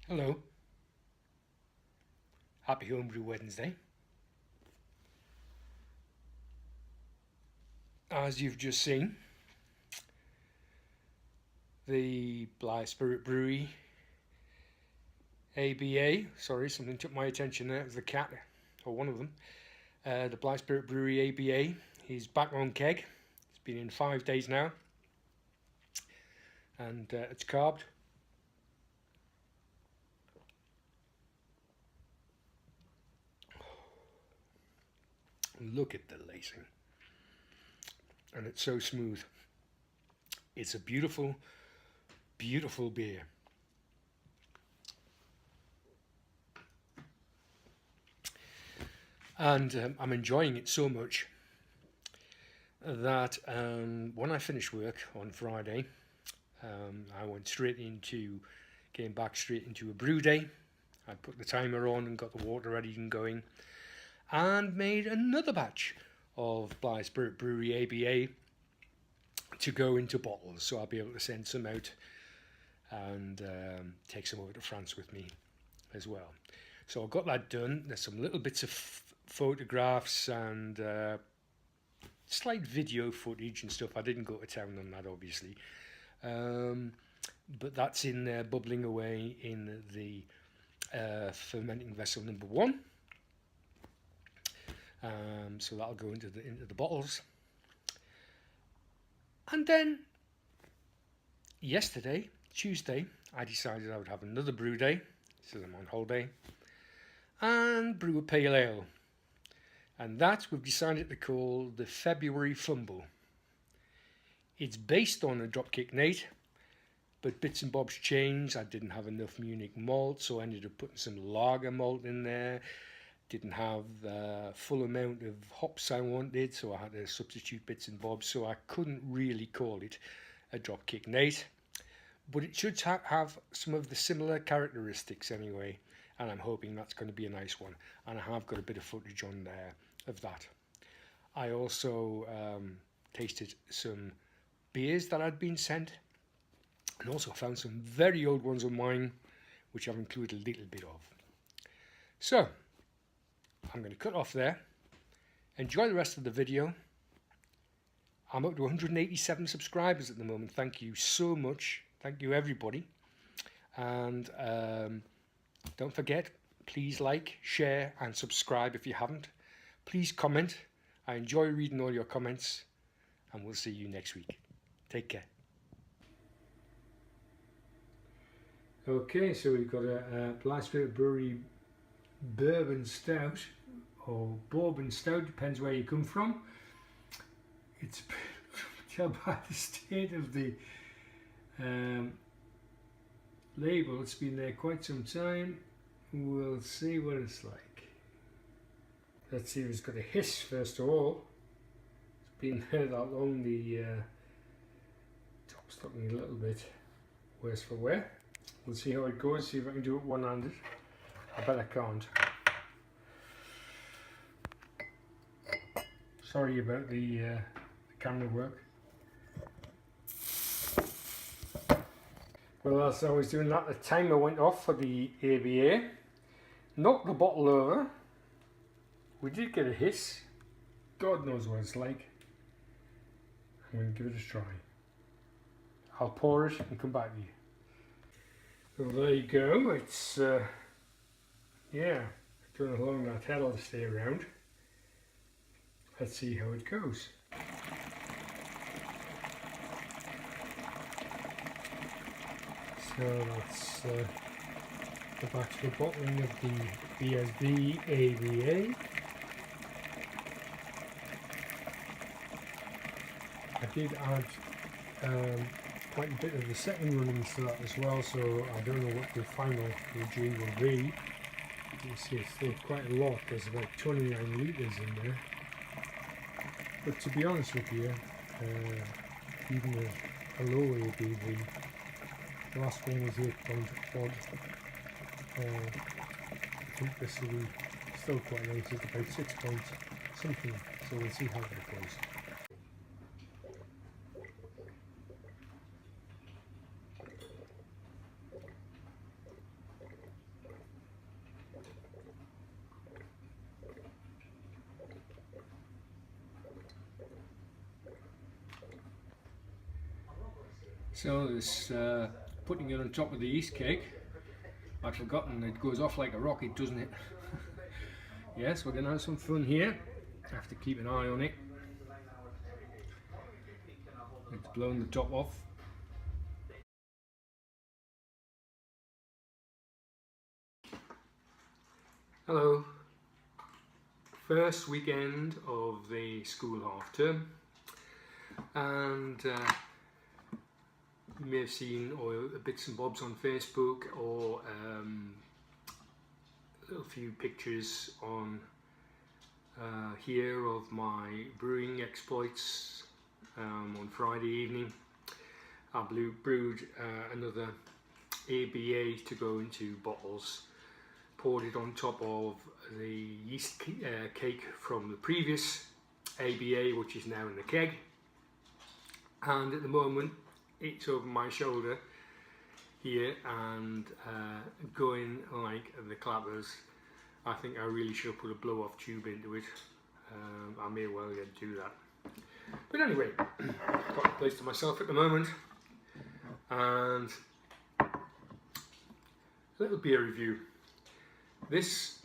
Hello, happy Homebrew Wednesday. As you've just seen, the Blyth Spirit Brewery ABA, sorry, something took my attention there, it was the cat, or one of them. The Blyth Spirit Brewery ABA, he's back on keg. It's been in 5 days now, and it's carved. Look at the lacing, and it's so smooth. It's a beautiful, beautiful beer. And I'm enjoying it so much that when I finished work on Friday, I went came back straight into a brew day. I put the timer on and got the water ready and going, and made another batch of Blyth Spirit Brewery ABA to go into bottles, so I'll be able to send some out and take some over to France with me as well. So I got that done. There's some little bits of photographs and slight video footage and stuff. I didn't go to town on that, obviously, but that's in there bubbling away in the fermenting vessel number 1. So that'll go into the bottles. And then yesterday, Tuesday, I decided I would have another brew day, since I'm on holiday, and brew a pale ale. And that we've decided to call the February Fumble. It's based on a Dropkick Nate, but bits and bobs changed. I didn't have enough Munich malt, so I ended up putting some lager malt in there. Didn't have the full amount of hops I wanted, so I had to substitute bits and bobs, so I couldn't really call it a Dropkick Nate. But it should have some of the similar characteristics anyway, and I'm hoping that's going to be a nice one. And I have got a bit of footage on there of that. I also tasted some beers that I'd been sent, and also found some very old ones of mine, which I've included a little bit of. So I'm going to cut off there. Enjoy the rest of the video. I'm up to 187 subscribers at the moment. Thank you so much. Thank you, everybody. And don't forget, please like, share, and subscribe if you haven't. Please comment. I enjoy reading all your comments, and we'll see you next week. Take care. Okay, so we've got a Blyth Spirit Brewery Bourbon Stout, or Bourbon Stout, depends where you come from. It's tell by the state of the label, it's been there quite some time. We'll see what it's like. Let's see if it's got a hiss first of all. It's been there that long, the top's looking a little bit worse for wear. We'll see how it goes, see if I can do it one-handed. I bet I can't. Sorry about the camera work. Well, as I was doing that, the timer went off for the ABA. Knocked the bottle over. We did get a hiss. God knows what it's like. I'm going to give it a try. I'll pour it and come back to you. Well, there you go. It's yeah, I don't know how long that head'll stay around. Let's see how it goes. So that's the batch of bottling of the BSB ABA. I did add quite a bit of the second runnings to that as well, so I don't know what the final regime will be. You can see it's still quite a lot. There's about 29 litres in there. But to be honest with you, even a low ABV, the last one was 8.1. I think this will be still quite nice. It's about 6 points something, so we'll see how that goes. So this putting it on top of the yeast cake, I'd forgotten it goes off like a rocket, doesn't it? Yes, we're going to have some fun here. I have to keep an eye on it. It's blown the top off. Hello. First weekend of the school half term, and you may have seen bits and bobs on Facebook, or a little few pictures on here of my brewing exploits. On Friday evening I brewed another ABA to go into bottles, poured it on top of the yeast cake from the previous ABA, which is now in the keg, and at the moment it's over my shoulder here and going like the clappers. I think I really should have put a blow-off tube into it. I may well yet do that. But anyway, got the place to myself at the moment, and a little beer review. This,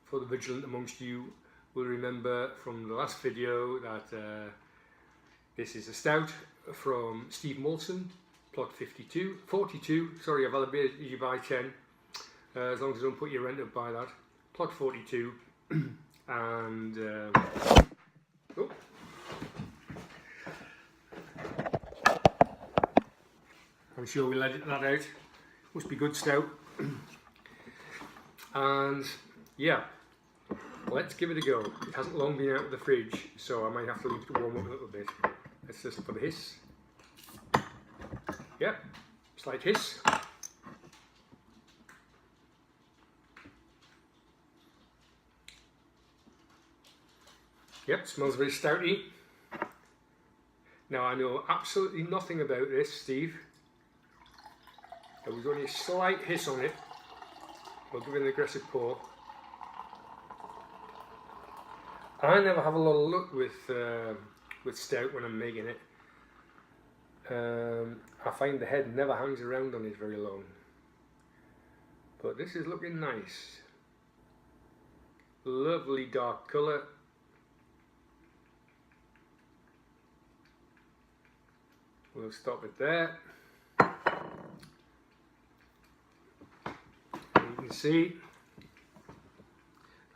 for the vigilant amongst you, will remember from the last video that this is a stout from Steve Molson, plot 42. Sorry, I've had a bit you buy 10, as long as you don't put your rent up by that. Plot 42, and oh. I'm sure we let that out. Must be good stout. And yeah, let's give it a go. It hasn't long been out of the fridge, so I might have to leave it to warm up a little bit. Let's listen for the hiss. Yep, slight hiss. Yep, smells very stouty. Now I know absolutely nothing about this, Steve. There was only a slight hiss on it. We'll give it an aggressive pour. I never have a lot of luck with stout when I'm making it. I find the head never hangs around on it very long. But this is looking nice. Lovely dark colour. We'll stop it there. You can see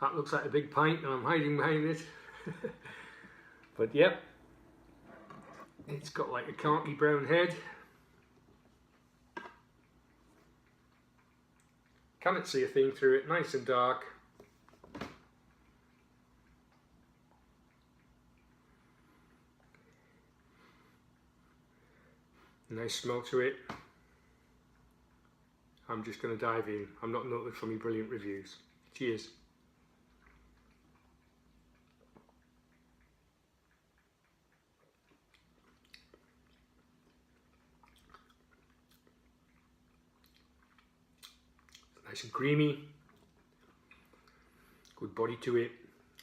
that looks like a big pint and I'm hiding behind it. But yep, it's got like a khaki brown head. Cannot see a thing through it, nice and dark. Nice smell to it. I'm just going to dive in. I'm not noted for my brilliant reviews. Cheers. Nice and creamy. Good body to it.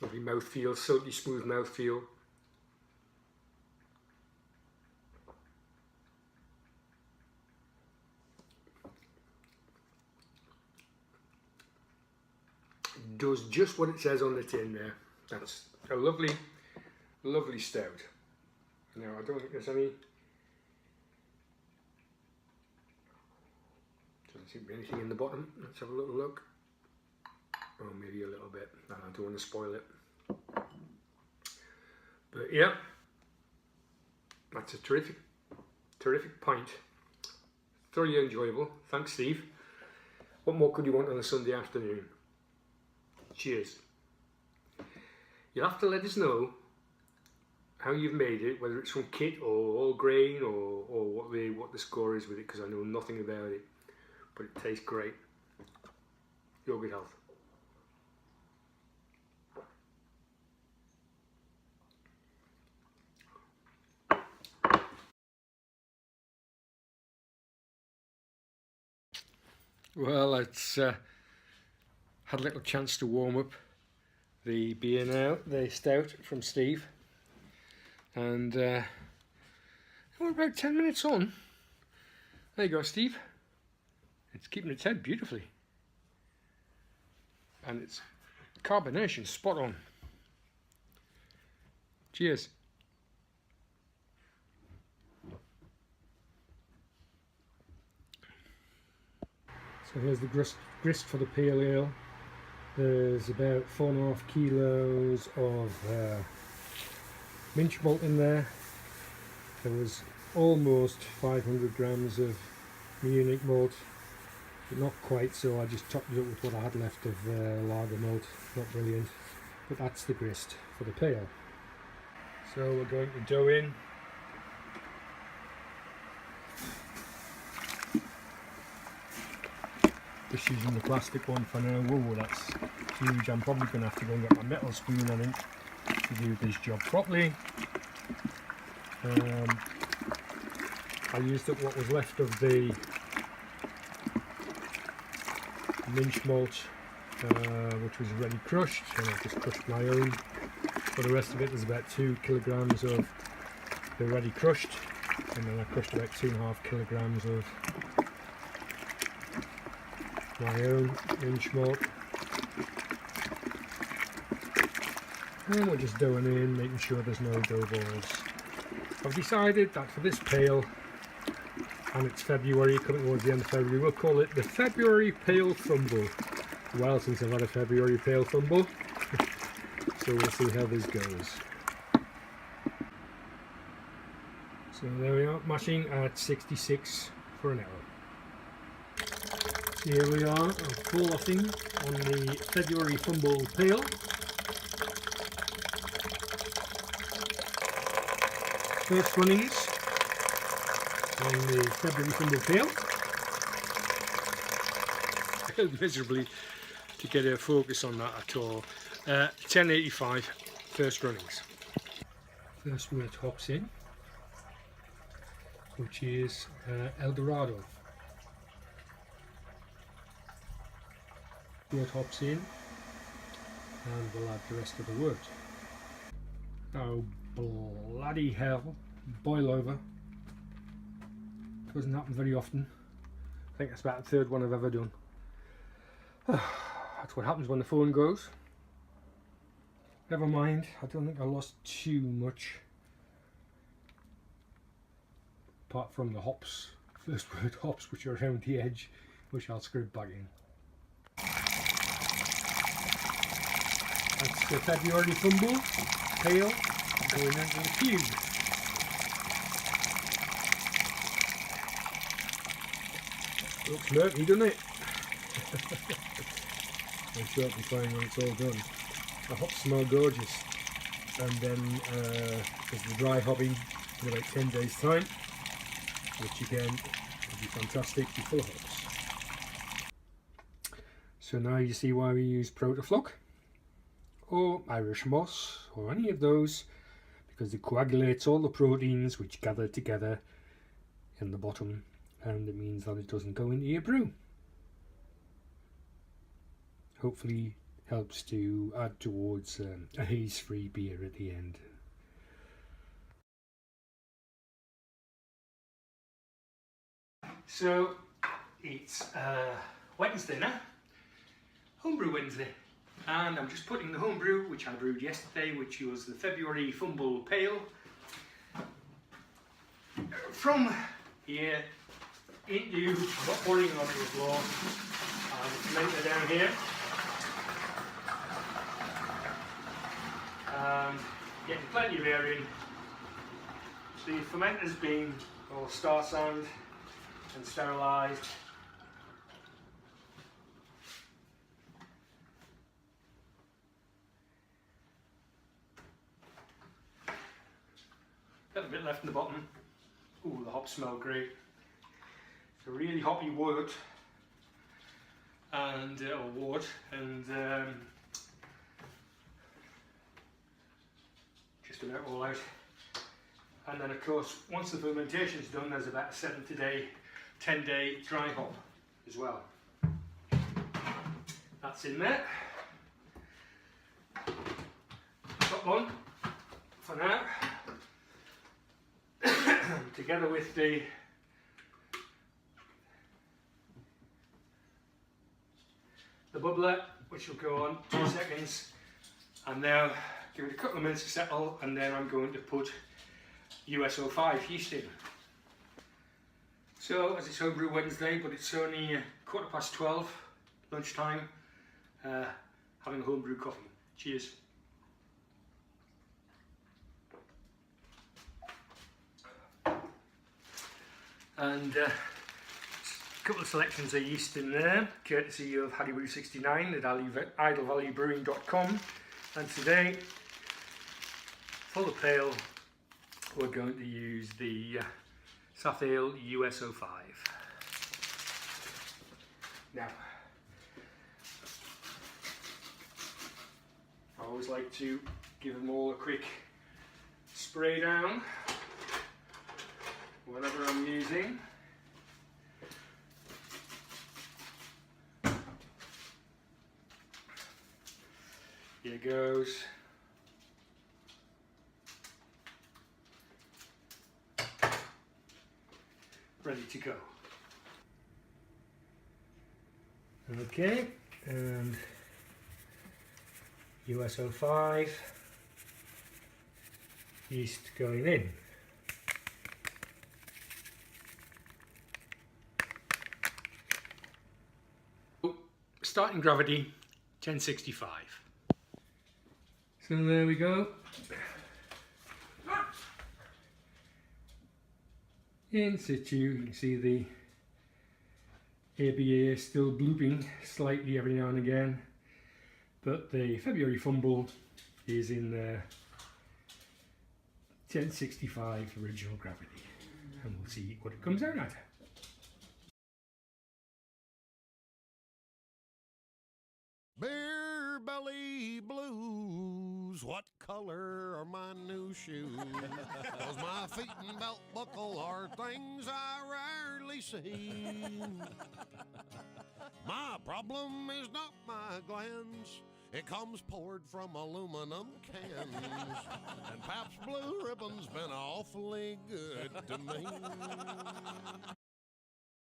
Lovely mouthfeel, silky smooth mouthfeel. Does just what it says on the tin there. That's a lovely stout. Now I don't think there's any, doesn't seem to be anything in the bottom. Let's have a little look. Oh, maybe a little bit. No, I don't want to spoil it. But yeah, that's a terrific pint. Thoroughly enjoyable. Thanks, Steve. What more could you want on a Sunday afternoon? Cheers. You'll have to let us know how you've made it, whether it's from kit or all grain, or what the score is with it, because I know nothing about it, but it tastes great. Your good health. Well, it's had a little chance to warm up the beer now, the stout from Steve, and We're about 10 minutes on. There you go, Steve. It's keeping its head beautifully. And it's carbonation spot on. Cheers. So here's the grist for the pale ale. There's about 4.5 kilos of minch malt in there. There was almost 500 grams of Munich malt, but not quite, so I just topped it up with what I had left of lager malt. Not brilliant, but that's the grist for the pale. So we're going to dough in. Just using the plastic one for now. Whoa, that's huge. I'm probably going to have to go and get my metal spoon, I think, to do this job properly. I used up what was left of the minch malt, which was already crushed, and I just crushed my own. For the rest of it, there's about 2 kilograms of the already crushed, and then I crushed about 2.5 kilograms of my own minch malt. And we're just doughing in, making sure there's no dough balls. I've decided that for this pale, and it's February, coming towards the end of February, we'll call it the February Pale Fumble. Well, since I've had a February Pale Fumble, so we'll see how this goes. So there we are, mashing at 66 for an hour. Here we are, frothing on the February Fumble Pale. First runnings on the February Fumble Pale. Failed miserably to get a focus on that at all. 1085, first runnings. First wort hops in, which is Eldorado. Wort hops in, and we'll add the rest of the wort. Oh bloody hell, boil over. Doesn't happen very often. I think that's about the third one I've ever done. That's what happens when the phone goes. Never mind, I don't think I lost too much. Apart from the hops, first wort hops, which are around the edge, which I'll scrape back in. That's the February Fumble Pale going into the cube. Looks murky, doesn't it? I'm sure I'll be fine when it's all done. The hops smell gorgeous, and then there's the dry hopping in about 10 days time, which again will be fantastic, be full of hops. So now you see why we use Protafloc or Irish moss or any of those, because it coagulates all the proteins which gather together in the bottom, and it means that it doesn't go into your brew. Hopefully helps to add towards a haze-free beer at the end. So it's Wednesday now, Homebrew Wednesday, and I'm just putting the homebrew, which I brewed yesterday, which was the February Fumble Pale, from here into, I'm not pouring it onto the floor, it's meant down here. Getting plenty of air in. The fermenter's been all star sand and sterilised. Got a bit left in the bottom. Ooh, the hops smell great. It's a really hoppy wort and just about all out. And then of course, once the fermentation is done, there's about a 10-day dry hop as well. That's in there. Top one for now. together with the bubbler, which will go on 2 seconds, and now give it a couple of minutes to settle, and then I'm going to put US-05 yeast in. So, as it's Homebrew Wednesday, but it's only 12:15 lunchtime, having a homebrew coffee. Cheers. And a couple of selections of yeast in there, courtesy of Haddybrew69 at idlevaluebrewing.com. And today, for the pale, we're going to use the South Ale US-05. Now, I always like to give them all a quick spray down whatever I'm using. Here goes. Ready to go. Okay, and US-05 yeast going in. Starting gravity 1065. So there we go. In situ, you can see the ABA still blooping slightly every now and again, but the February fumble is in 1065 original gravity, and we'll see what it comes out at. Beer belly blues, what color are my new shoes? 'Cause my feet and belt buckle are things I rarely see. My problem is not my glands, it comes poured from aluminum cans. And Pabst Blue Ribbon's been awfully good to me.